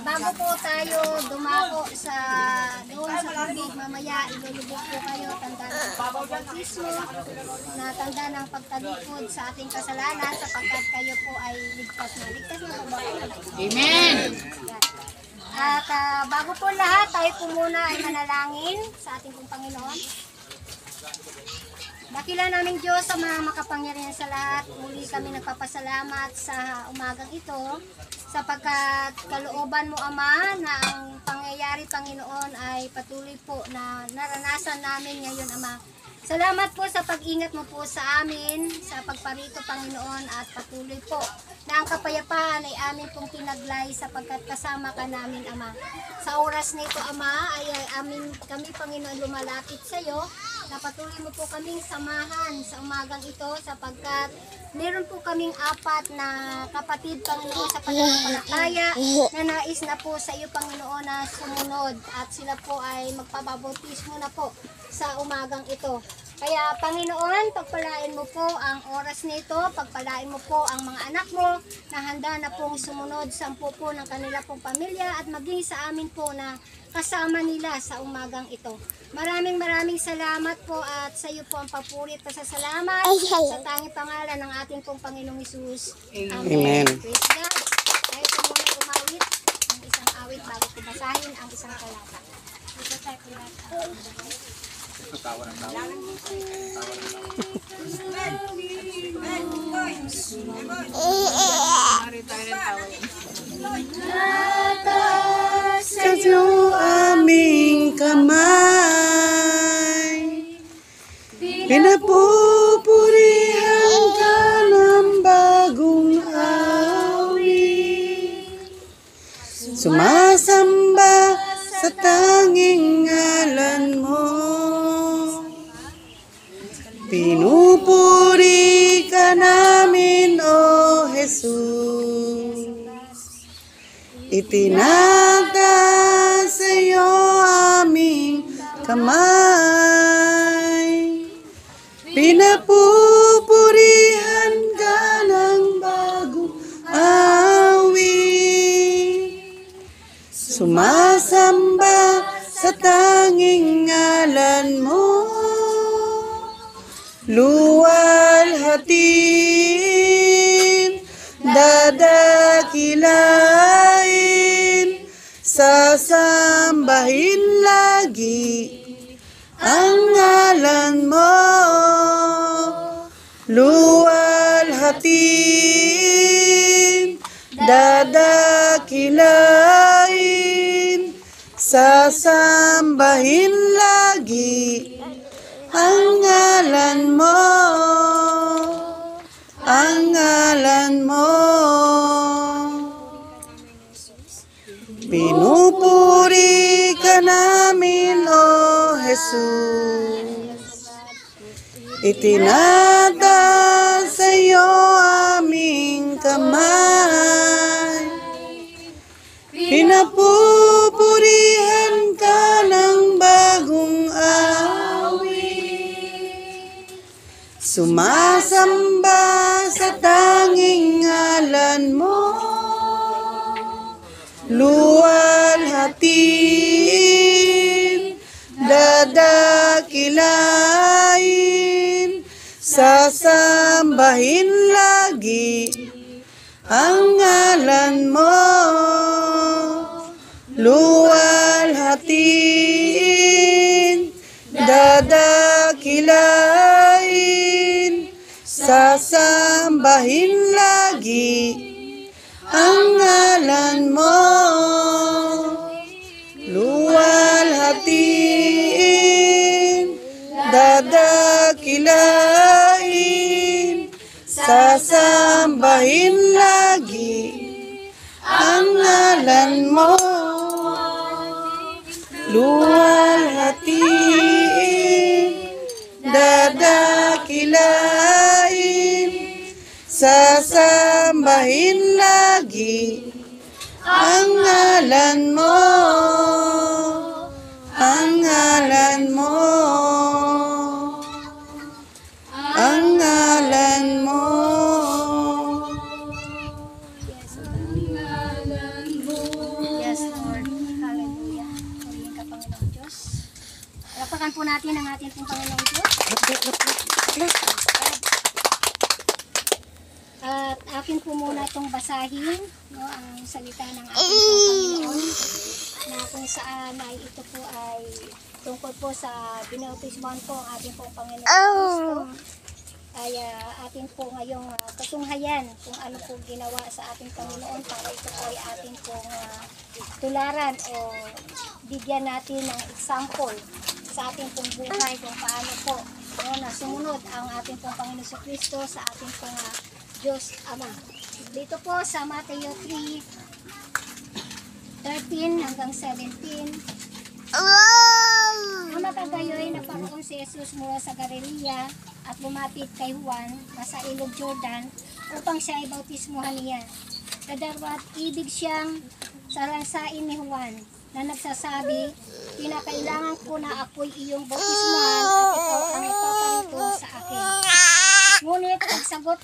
Bago po tayo dumako sa doon sa tubig, mamaya ilulubog po kayo, tanda ng pagbabatismo, na tanda ng pagtalikod sa ating kasalanan sapagkat kayo po ay ligtas na. Ligtas na po ba? Amen! At bago po lahat, tayo po muna ay manalangin sa ating pong Panginoon. Dakila naming Diyos sa mga makapangyarihan sa lahat, muli kami nagpapasalamat sa umagang ito sapagkat kalooban mo Ama na ang pangyayari Panginoon ay patuloy po na naranasan namin ngayon Ama. Salamat po sa pag-ingat mo po sa amin, sa pagparito Panginoon at patuloy po na ang kapayapaan ay amin pong tinaglay sapagkat kasama ka namin Ama. Sa oras na ito Ama ay kami Panginoon lumalapit sa iyo na patuloy mo po kaming samahan sa umagang ito sapagkat meron po kaming 4 na kapatid Panginoon sa pananampalataya na nais na po sa iyo Panginoon na sumunod at sila po ay magpabautismo na po sa umagang ito. Kaya Panginoon, pagpalain mo po ang oras nito, pagpalain mo po ang mga anak mo na handa na pong sumunod sa po ng kanila pong pamilya at maging sa amin po na kasama nila sa umagang ito. Maraming salamat po at sa iyo po ang papuri at pasasalamat sa tanging pangalan ng ating pong Panginoong Hesus. Amen. Praise God. Tayo po muna umawit ng isang awit bago ko basahin ang isang talata. Dito tayo po lahat. Sa iyong aming kamay, pinapupurihan ka ng bagong awit, sumasamba sa tanging ngalan mo. Pinupuri ka namin, O Jesus. Itinataas sa iyo aming kamay. Pinapupurihan ka ng bagong awit, sumasamba sa tanging ngalan mo. Luwalhatin, dadakilain, sasambahin lagi ang ngalan mo. Luwalhatin, dadakilain, sasambahin lagi ang ngalan mo, ang ngalan mo. Pinupuri ka namin, O Jesus. Itinataas sa iyo aming kamay. Pinapupurihan ka ng bagong sumasamba sa tanging ngalan mo. Luwalhatin, dadakilain, sasambahin lagi ang ngalan mo. Luwalhatin, dadakilain, sasambahin lagi ang ngalan mo. Luwalhatin, dadakilain, sasambahin lagi ang ngalan mo. Luwalhatin, dadakilain, sasambahin lagi ang ngalan mo, ang ngalan mo, ang ngalan mo. Yes, po natin ang ating pong Panginoong Diyos. At akin po muna itong basahin, no, ang salita ng ating pong Panginoon, na kung saan ay ito po ay tungkol po sa binautismuhan po ang ating pong Panginoon Kristo. Ay atin po ngayong katunghayan kung ano po ginawa sa ating Panginoon para ito po ay ating pong tularan o bigyan natin ng example sa ating pong buhay kung paano po na sumunod ang ating pong Panginoon sa Kristo sa ating pong Diyos Ama. Dito po sa Mateo 3:13 hanggang 17. Ang makagayoy na paroon si Jesus mula sa Galilea at lumapit kay Juan na sa ilog Jordan upang siya ay bautismuhan niya. Kadarwat ibig siyang salansain ni Juan na nagsasabi, "Kinakailangan ko na ako'y iyong bautismuhan at ikaw ang ipaparito sa akin." Ngunit pagsagot ni